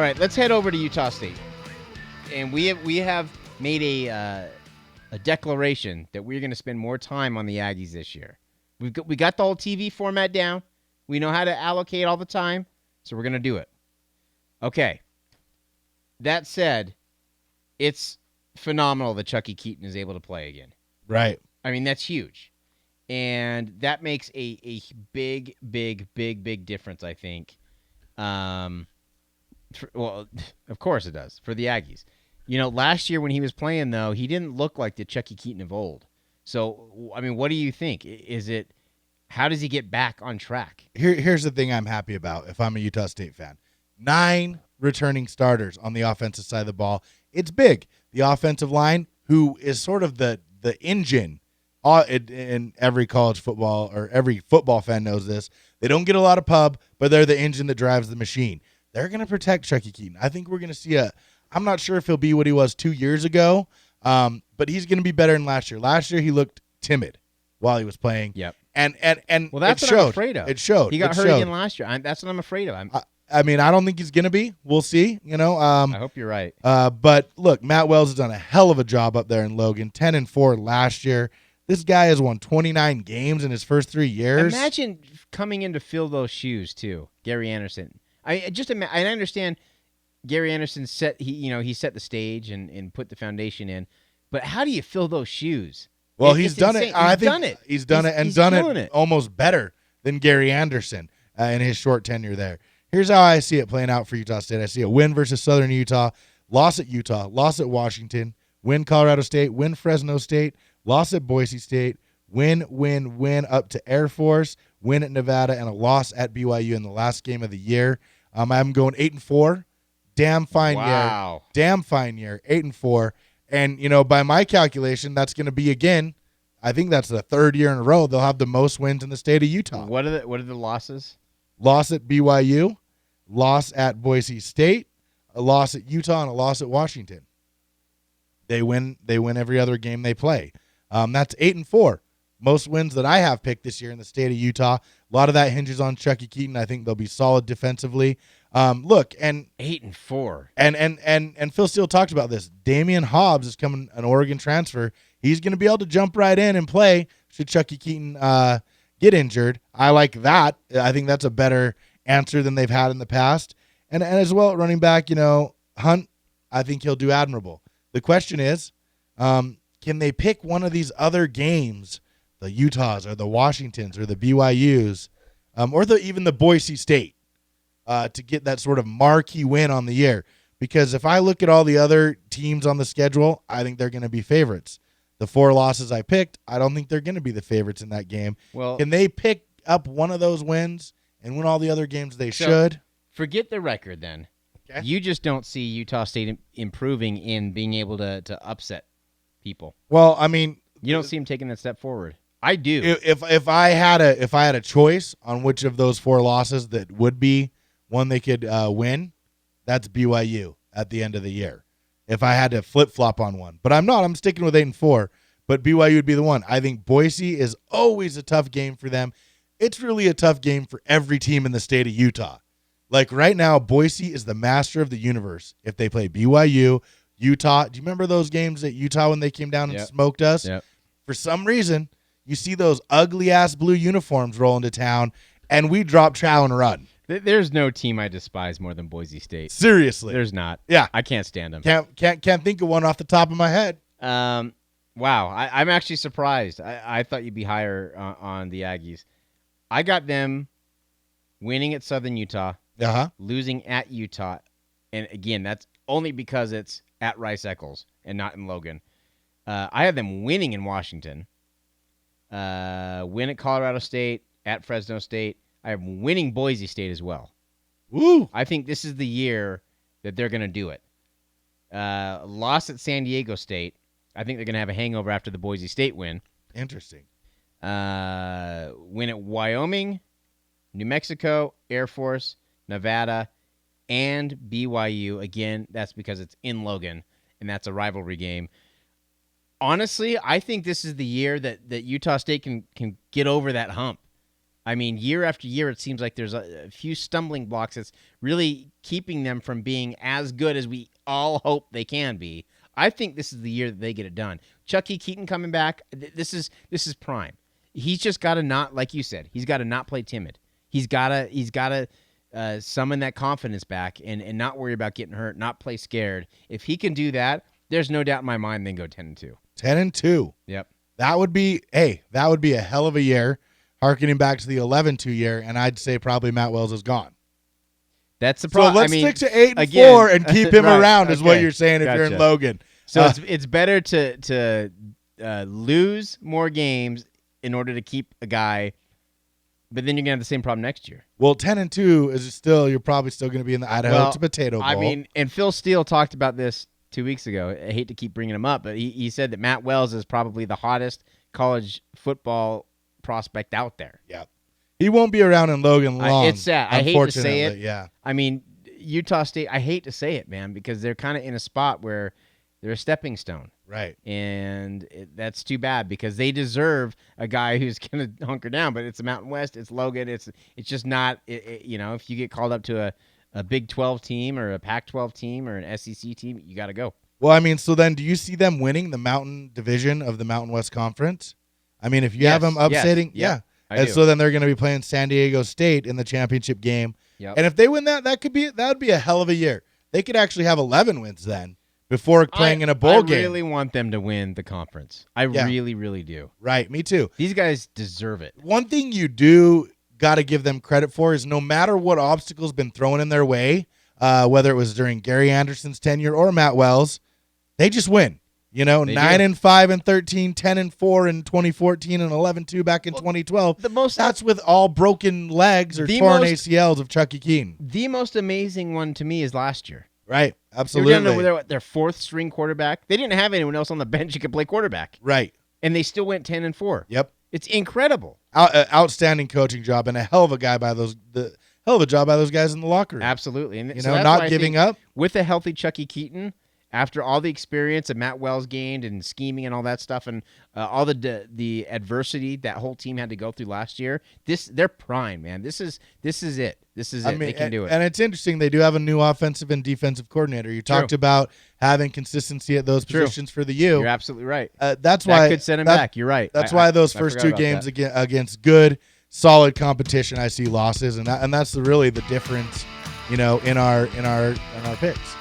right, let's head over to Utah State. And we have made a declaration that we're going to spend more time on the Aggies this year. We got the whole TV format down. We know how to allocate all the time, so we're going to do it. Okay. That said, it's phenomenal that Chucky Keaton is able to play again. Right. I mean, that's huge. And that makes a big difference, I think. Well, of course it does, for the Aggies. You know, last year when he was playing, though, he didn't look like the Chucky Keaton of old. So, I mean, what do you think? How does he get back on track? Here's the thing I'm happy about if I'm a Utah State fan. 9 returning starters on the offensive side of the ball. It's big. The offensive line, who is sort of the engine in every college football, or every football fan knows this. They don't get a lot of pub, but they're the engine that drives the machine. They're going to protect Chucky Keaton. I think we're going to see I'm not sure if he'll be what he was 2 years ago, but he's going to be better than last year. Last year, he looked timid while he was playing. Yep. And well, that's what I'm afraid of. It showed. He got hurt again last year. That's what I'm afraid of. I mean, I don't think he's going to be. We'll see. I hope you're right. But look, Matt Wells has done a hell of a job up there in Logan. 10-4 last year. This guy has won 29 games in his first 3 years. Imagine coming in to fill those shoes too, Gary Anderson. I understand Gary Anderson set the stage and put the foundation in, but how do you fill those shoes? Well, he's done it. I think he's done it almost better than Gary Anderson in his short tenure there. Here's how I see it playing out for Utah State. I see a win versus Southern Utah, loss at Utah, loss at Washington, win Colorado State, win Fresno State, loss at Boise State, win up to Air Force, win at Nevada, and a loss at BYU in the last game of the year. I'm going 8-4. Damn fine year. Damn fine year. 8-4. And, by my calculation, that's going to be, again, I think that's the third year in a row they'll have the most wins in the state of Utah. What are the losses? Loss at BYU, loss at Boise State, a loss at Utah, and a loss at Washington. They win every other game they play. That's 8-4. Most wins that I have picked this year in the state of Utah. A lot of that hinges on Chucky Keaton. I think they'll be solid defensively. Look, and 8-4. And Phil Steele talked about this. Damian Hobbs is coming, an Oregon transfer. He's going to be able to jump right in and play should Chucky Keaton get injured. I like that. I think that's a better answer than they've had in the past. And as well at running back, Hunt, I think he'll do admirable. The question is, can they pick one of these other games, the Utahs or the Washingtons or the BYUs, or even the Boise State, to get that sort of marquee win on the year? Because if I look at all the other teams on the schedule, I think they're going to be favorites. The 4 losses I picked, I don't think they're going to be the favorites in that game. Well, can they pick up one of those wins and win all the other games they should? Forget the record then. Okay. You just don't see Utah State improving in being able to upset people. Well, I mean, you don't see them taking that step forward. I do. If I had a choice on which of those 4 losses that would be one they could win, that's BYU at the end of the year. If I had to flip-flop on one. But I'm not. I'm sticking with 8-4. But BYU would be the one. I think Boise is always a tough game for them. It's really a tough game for every team in the state of Utah. Like right now, Boise is the master of the universe. If they play BYU, Utah. Do you remember those games at Utah when they came down and smoked us? Yep. For some reason, you see those ugly-ass blue uniforms roll into town, and we drop trow and run. There's no team I despise more than Boise State. Seriously. There's not. Yeah. I can't stand them. Can't think of one off the top of my head. Wow. I'm actually surprised. I thought you'd be higher on the Aggies. I got them winning at Southern Utah, losing at Utah. And, again, that's only because it's at Rice-Eccles and not in Logan. I had them winning in Washington, win at Colorado State, at Fresno State. I have winning Boise State as well. Woo! I think this is the year that they're going to do it. Loss at San Diego State. I think they're going to have a hangover after the Boise State win. Interesting. Win at Wyoming, New Mexico, Air Force, Nevada, and BYU. Again, that's because it's in Logan, and that's a rivalry game. Honestly, I think this is the year that Utah State can get over that hump. I mean, year after year, it seems like there's a few stumbling blocks that's really keeping them from being as good as we all hope they can be. I think this is the year that they get it done. Chucky Keaton coming back, this is prime. He's just got to not, like you said, he's got to not play timid. He's got to summon that confidence back and not worry about getting hurt, not play scared. If he can do that, there's no doubt in my mind they can go 10-2. 10-2. Yep. That would be a hell of a year, harkening back to the 11-2 year, and I'd say probably Matt Wells is gone. That's the problem. So let's stick to 8-4 and keep him right, around, is what you're saying if you're in Logan. So it's better to lose more games in order to keep a guy, but then you're gonna have the same problem next year. Well, 10-2 is still, you're probably still gonna be in the Idaho to Potato Bowl. I mean, and Phil Steele talked about this 2 weeks ago. I hate to keep bringing him up, but he said that Matt Wells is probably the hottest college football prospect out there. Yeah. He won't be around in Logan long. It's sad. I hate to say it. Yeah. I mean, Utah State, I hate to say it, man, because they're kind of in a spot where they're a stepping stone. Right. And that's too bad because they deserve a guy who's going to hunker down, but it's the Mountain West, it's Logan, it's just not, if you get called up to a Big 12 team or a Pac-12 team or an SEC team, you got to go. Well, I mean, so then do you see them winning the Mountain Division of the Mountain West Conference? I mean, if you have them upsetting, yeah. And so then they're going to be playing San Diego State in the championship game. Yep. And if they win that would be a hell of a year. They could actually have 11 wins then before playing in a bowl game. I really want them to win the conference. I really, really do. Right, me too. These guys deserve it. One thing you do got to give them credit for is no matter what obstacles been thrown in their way, whether it was during Gary Anderson's tenure or Matt Wells, they just win. 9-5 and 13, 10-4 in 2014, and 11-2 back in 2012. That's with all broken legs or torn ACLs of Chucky Keaton. The most amazing one to me is last year. Right, absolutely. Their fourth string quarterback. They didn't have anyone else on the bench who could play quarterback. Right, and they still went 10-4. Yep, it's incredible. Outstanding coaching job and a hell of a job by those guys in the locker room. Absolutely, and so not giving up with a healthy Chucky Keaton. After all the experience that Matt Wells gained and scheming and all that stuff and all the adversity that whole team had to go through last year, they're prime, man. This is it. This is it. They can do it. And it's interesting. They do have a new offensive and defensive coordinator. You talked about having consistency at those positions for the U. You're absolutely right. That's why that could set him back. You're right. That's why those first two games against good, solid competition, I see losses, and that's really the difference, in our picks.